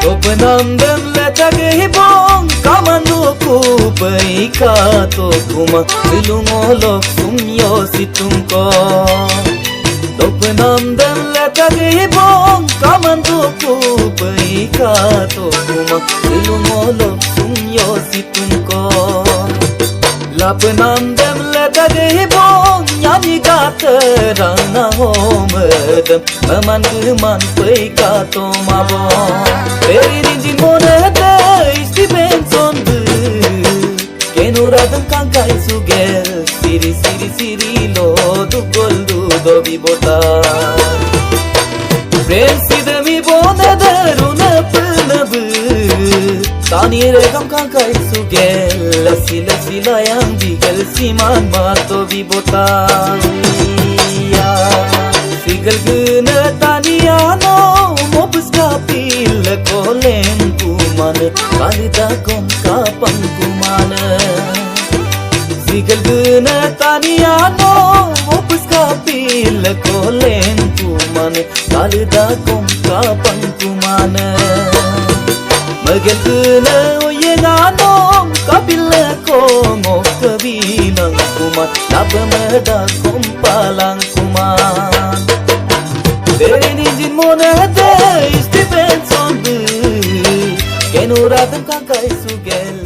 Topanandam letaghi bong kamanu kubai ka to kuma silumolok sumyo situmko Topanandam letaghi bong kamanu kubai ka to kuma silumolok sumyo situmko Lapanandam letaghi bong nyami gatarana homadam maman kuman pai ka to mabong Perinji monada isti benzondu Kenuradam kankai sugel Siri siri siri lo du goldu dobi bota Prensidami bonada runapnabu Tani regam kankai sugel Lasila sila yang digal siman mato bibota Sigal guna taniano mopus kapil kolen kumana kalida kom kapang kumana Sigal guna taniano mopus kapil kolen kumana kalida kom kapang kumana Magel guna oyengano kapil ko mokabilang kuman napamada kom palang kuman Perinji monada isti benzondu Kenuradam kankai sugel